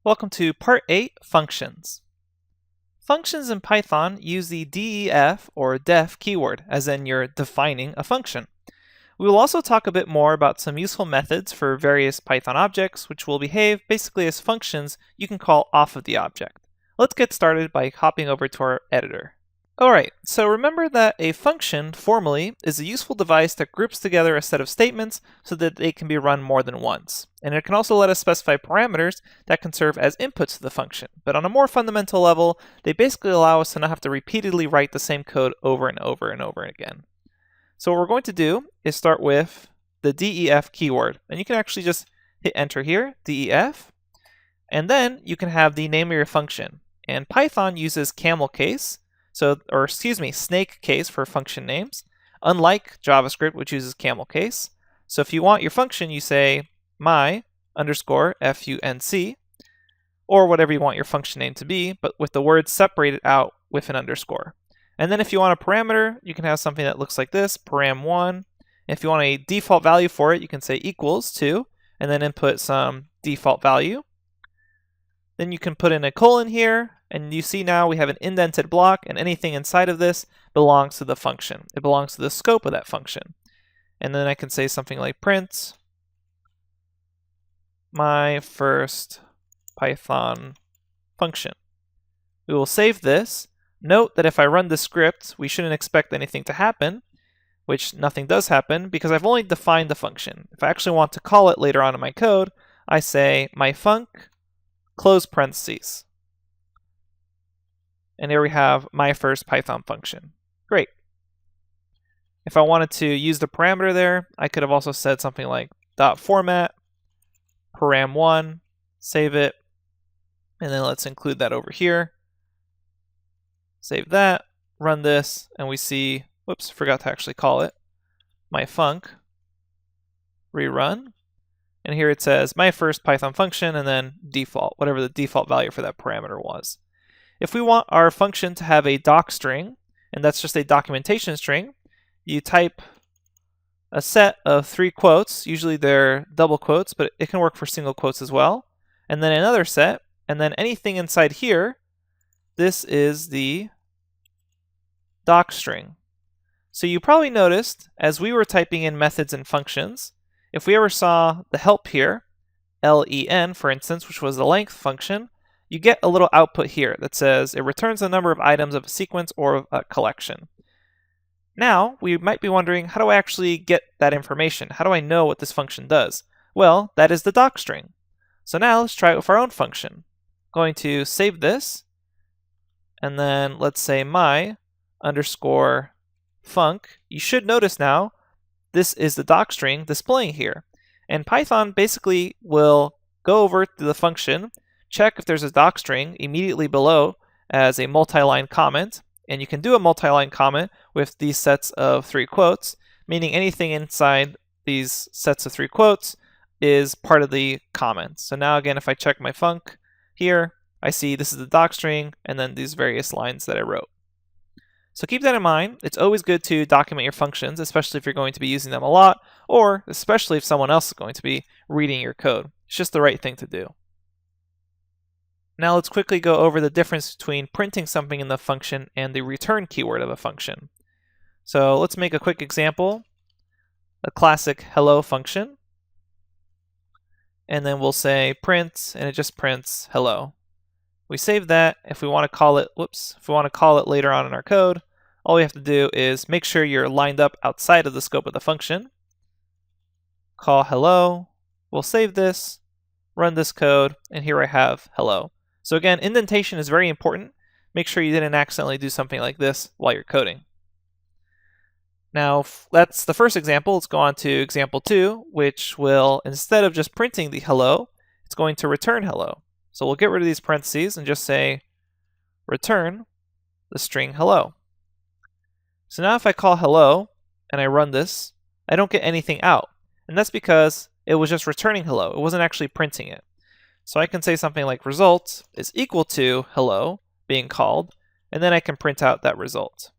Welcome to Part 8, Functions. Functions in Python use the def or def keyword, as in you're defining a function. We will also talk a bit more about some useful methods for various Python objects, which will behave basically as functions you can call off of the object. Let's get started by hopping over to our editor. Alright, so remember that a function, formally, is a useful device that groups together a set of statements so that they can be run more than once. And it can also let us specify parameters that can serve as inputs to the function. But on a more fundamental level, they basically allow us to not have to repeatedly write the same code over and over and over again. So what we're going to do is start with the def keyword. And you can actually just hit enter here, def, and then you can have the name of your function. And Python uses camel case, snake case for function names, unlike JavaScript, which uses camel case. So if you want your function, you say my underscore func, or whatever you want your function name to be, but with the words separated out with an underscore. And then if you want a parameter, you can have something that looks like this, param1. If you want a default value for it, you can say equals to, and then input some default value. Then you can put in a colon here, and you see now we have an indented block, and anything inside of this belongs to the function. It belongs to the scope of that function. And then I can say something like print my first Python function. We will save this. Note that if I run the script, we shouldn't expect anything to happen, which nothing does happen because I've only defined the function. If I actually want to call it later on in my code, I say my func close parentheses. And here we have my first Python function. Great. If I wanted to use the parameter there, I could have also said something like .format, param1, save it, and then let's include that over here. Save that, run this, and we see, whoops, forgot to actually call it, my func, rerun. And here it says my first Python function and then default, whatever the default value for that parameter was. If we want our function to have a doc string, and that's just a documentation string, you type a set of 3 quotes, usually they're double quotes, but it can work for single quotes as well, and then another set, and then anything inside here, this is the doc string. So you probably noticed, as we were typing in methods and functions, if we ever saw the help here, len for instance, which was the length function, you get a little output here that says it returns the number of items of a sequence or a collection. Now, we might be wondering, how do I actually get that information? How do I know what this function does? Well, that is the doc string. So now let's try it with our own function. Going to save this, and then let's say my underscore func. You should notice now this is the doc string displaying here. And Python basically will go over to the function, check if there's a doc string immediately below as a multi-line comment, and you can do a multi-line comment with these sets of 3 quotes, meaning anything inside these sets of 3 quotes is part of the comment. So now again, if I check my func here, I see this is the doc string and then these various lines that I wrote. So keep that in mind. It's always good to document your functions, especially if you're going to be using them a lot, or especially if someone else is going to be reading your code. It's just the right thing to do. Now let's quickly go over the difference between printing something in the function and the return keyword of a function. So let's make a quick example, a classic hello function, and then we'll say print, and it just prints hello. We save that. If we want to call it, if we want to call it later on in our code, all we have to do is make sure you're lined up outside of the scope of the function. Call hello. We'll save this, run this code, and here I have hello. So again, indentation is very important. Make sure you didn't accidentally do something like this while you're coding. Now, that's the first example. Let's go on to example 2, which will, instead of just printing the hello, it's going to return hello. So we'll get rid of these parentheses and just say return the string hello. So now if I call hello and I run this, I don't get anything out. And that's because it was just returning hello. It wasn't actually printing it. So I can say something like result is equal to hello being called, and then I can print out that result.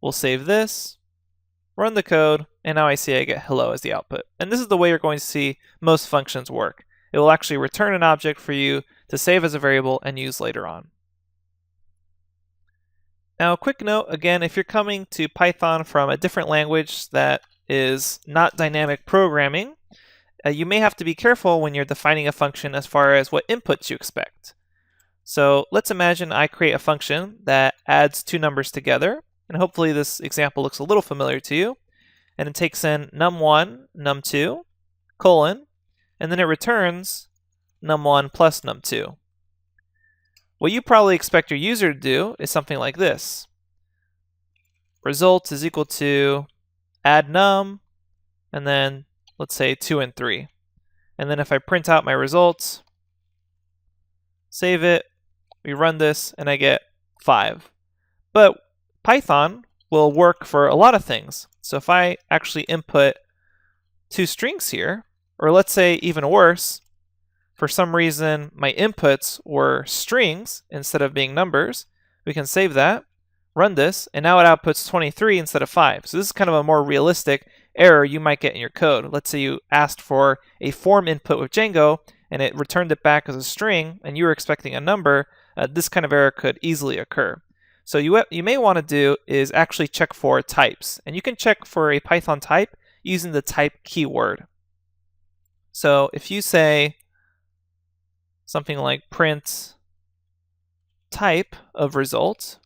We'll save this, run the code, and now I see I get hello as the output. And this is the way you're going to see most functions work. it will actually return an object for you to save as a variable and use later on. Now, a quick note, again, if you're coming to Python from a different language that is not dynamic programming, you may have to be careful when you're defining a function as far as what inputs you expect. So let's imagine I create a function that adds two numbers together, and hopefully this example looks a little familiar to you. And it takes in num1, num2, colon, and then it returns num1 plus num2. What you probably expect your user to do is something like this. Result is equal to add num, and then let's say 2 and 3. And then if I print out my results, save it, we run this, and I get 5. But Python will work for a lot of things. So if I actually input two strings here, or let's say even worse, for some reason my inputs were strings instead of being numbers, we can save that, run this, and now it outputs 23 instead of 5. So this is kind of a more realistic error you might get in your code. Let's say you asked for a form input with Django and it returned it back as a string and you were expecting a number. This kind of error could easily occur. So what you may want to do is actually check for types. And you can check for a Python type using the type keyword. So if you say something like print type of result,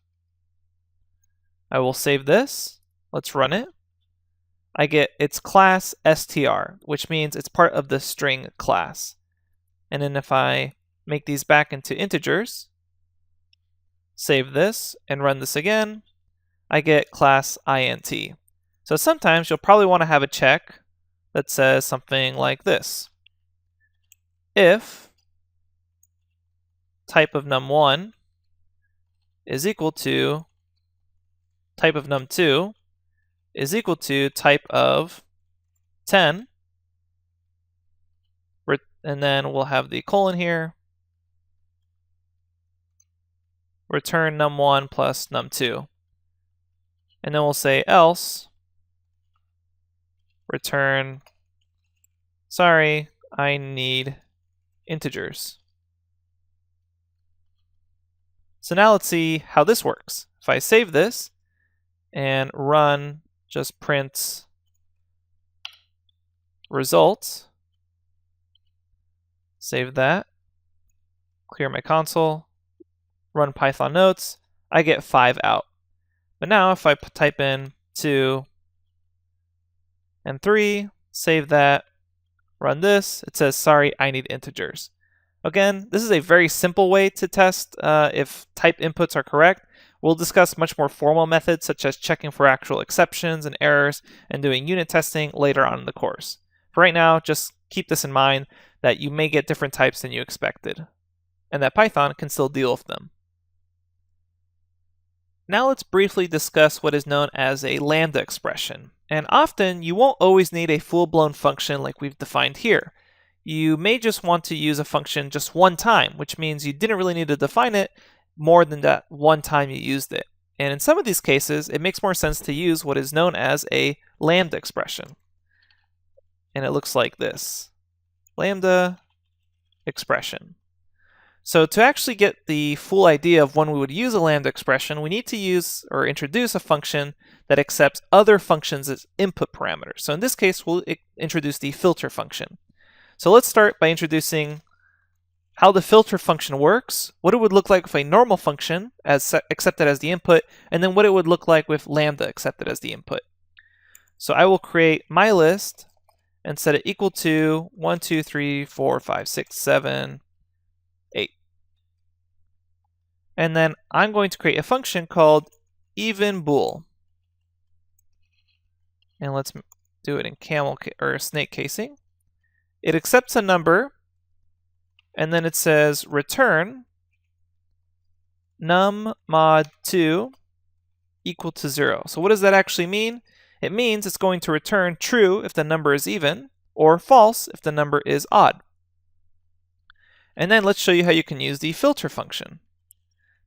I will save this. Let's run it. I get its class str, which means it's part of the string class. And then if I make these back into integers, save this and run this again, I get class int. So sometimes you'll probably want to have a check that says something like this. If type of num1 is equal to type of num2 is equal to type of 10, and then we'll have the colon here, return num1 plus num2. And then we'll say else, return, sorry, I need integers. So now let's see how this works. If I save this and run just print results, save that, clear my console, run Python notes, I get 5 out. But now if I type in 2 and 3, save that, run this, it says, sorry, I need integers. Again, this is a very simple way to test if type inputs are correct. We'll discuss much more formal methods such as checking for actual exceptions and errors and doing unit testing later on in the course. For right now, just keep this in mind that you may get different types than you expected, and that Python can still deal with them. Now let's briefly discuss what is known as a lambda expression. And often you won't always need a full-blown function like we've defined here. You may just want to use a function just one time, which means you didn't really need to define it more than that one time you used it. And in some of these cases, it makes more sense to use what is known as a lambda expression. And it looks like this. Lambda expression. So to actually get the full idea of when we would use a lambda expression, we need to use or introduce a function that accepts other functions as input parameters. So in this case, we'll introduce the filter function. So let's start by introducing how the filter function works, what it would look like with a normal function as accepted as the input, and then what it would look like with lambda accepted as the input. So I will create my list and set it equal to 1, 2, 3, 4, 5, 6, 7, 8. And then I'm going to create a function called evenBool. And let's do it in camel or snake casing. It accepts a number, and then it says return num mod 2 equal to 0. So what does that actually mean? It means it's going to return true if the number is even, or false if the number is odd. And then let's show you how you can use the filter function.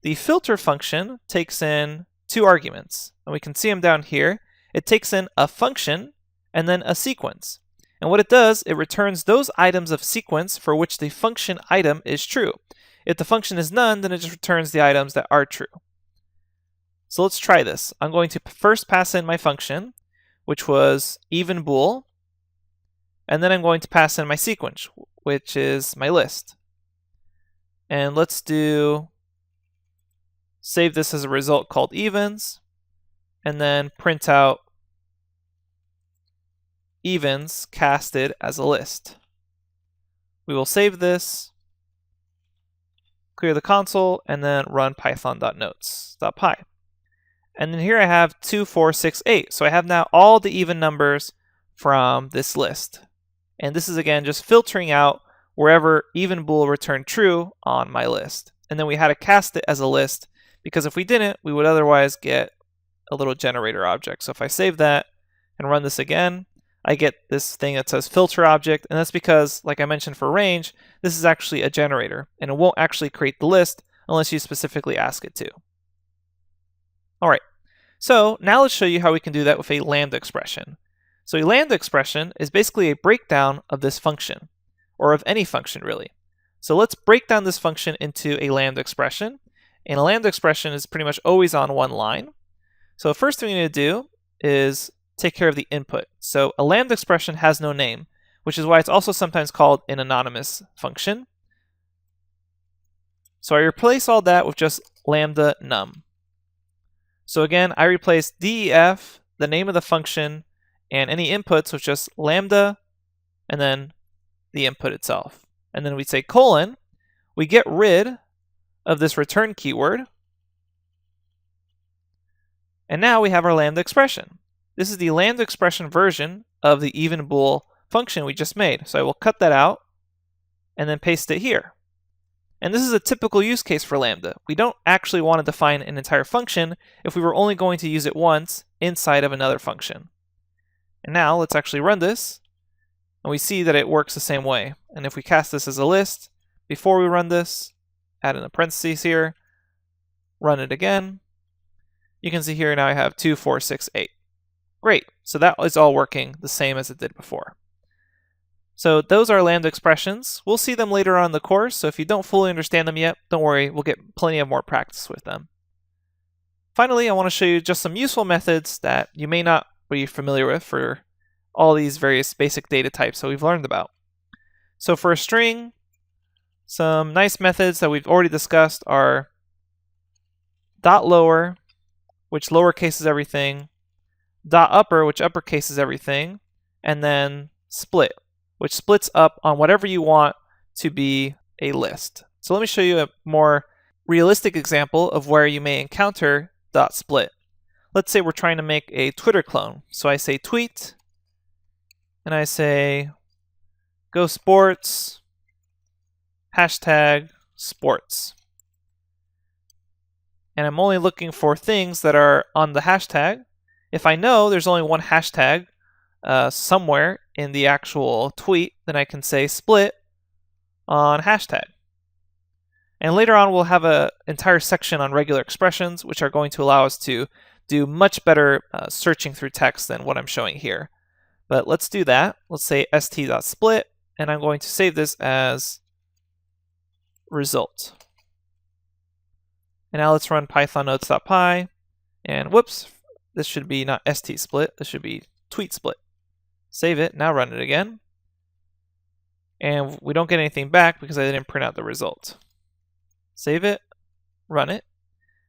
The filter function takes in two arguments, and we can see them down here. It takes in a function and then a sequence. And what it does, it returns those items of sequence for which the function item is true. If the function is none, then it just returns the items that are true. So let's try this. I'm going to first pass in my function, which was even bool, and then I'm going to pass in my sequence, which is my list. And let's save this as a result called evens, and then print out evens casted as a list. We will save this, clear the console, and then run python.notes.py. And then here I have 2, 4, 6, 8. So I have now all the even numbers from this list. And this is again just filtering out wherever even bool returned true on my list. And then we had to cast it as a list, because if we didn't, we would otherwise get a little generator object. So if I save that and run this again, I get this thing that says filter object, and that's because, like I mentioned for range, this is actually a generator, and it won't actually create the list unless you specifically ask it to. All right, so now let's show you how we can do that with a lambda expression. So a lambda expression is basically a breakdown of this function, or of any function really. So let's break down this function into a lambda expression, and a lambda expression is pretty much always on one line. So the first thing we need to do is take care of the input. So a lambda expression has no name, which is why it's also sometimes called an anonymous function. So I replace all that with just lambda num. So again, I replace def, the name of the function, and any inputs with just lambda, and then the input itself. And then we say colon, we get rid of this return keyword, and now we have our lambda expression. This is the lambda expression version of the even bool function we just made. So I will cut that out and then paste it here. And this is a typical use case for lambda. We don't actually want to define an entire function if we were only going to use it once inside of another function. And now let's actually run this, and we see that it works the same way. And if we cast this as a list, before we run this, add in a parentheses here, run it again, you can see here now I have 2, 4, 6, 8. Great, so that is all working the same as it did before. So those are lambda expressions. We'll see them later on in the course, so if you don't fully understand them yet, don't worry, we'll get plenty of more practice with them. Finally, I want to show you just some useful methods that you may not be familiar with for all these various basic data types that we've learned about. So for a string, some nice methods that we've already discussed are .lower, which lowercases everything, .upper, which uppercases everything, and then split, which splits up on whatever you want to be a list. So let me show you a more realistic example of where you may encounter .split. Let's say we're trying to make a Twitter clone. So I say tweet, and I say go sports, hashtag sports. And I'm only looking for things that are on the hashtag. If I know there's only one hashtag somewhere in the actual tweet, then I can say split on hashtag. And later on we'll have an entire section on regular expressions, which are going to allow us to do much better searching through text than what I'm showing here. But let's do that. Let's say st.split, and I'm going to save this as result. And now let's run python.notes.py, and whoops, this should be not st.split, this should be tweet_split. Save it, now run it again. And we don't get anything back because I didn't print out the result. Save it, run it,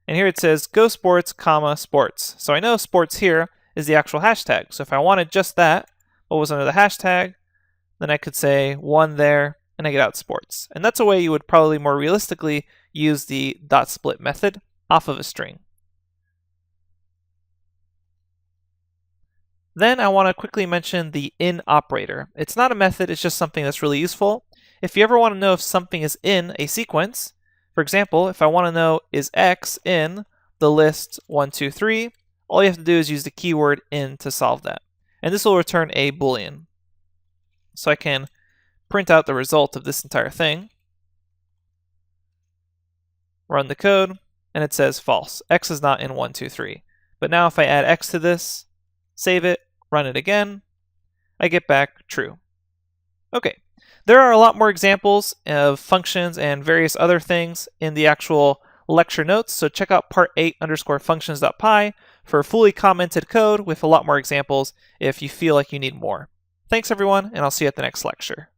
and here it says go sports, sports. So I know sports here is the actual hashtag. So if I wanted just that, what was under the hashtag, then I could say 1 there, and I get out sports. And that's a way you would probably more realistically use the .split method off of a string. Then I want to quickly mention the in operator. It's not a method, it's just something that's really useful. If you ever want to know if something is in a sequence, for example, if I want to know is X in the list 1, 2, 3, all you have to do is use the keyword in to solve that. And this will return a Boolean. So I can print out the result of this entire thing, run the code, and it says false. X is not in 1, 2, 3. But now if I add X to this, save it, run it again, I get back true. Okay, there are a lot more examples of functions and various other things in the actual lecture notes, so check out part 8_functions.py for fully commented code with a lot more examples if you feel like you need more. Thanks everyone, and I'll see you at the next lecture.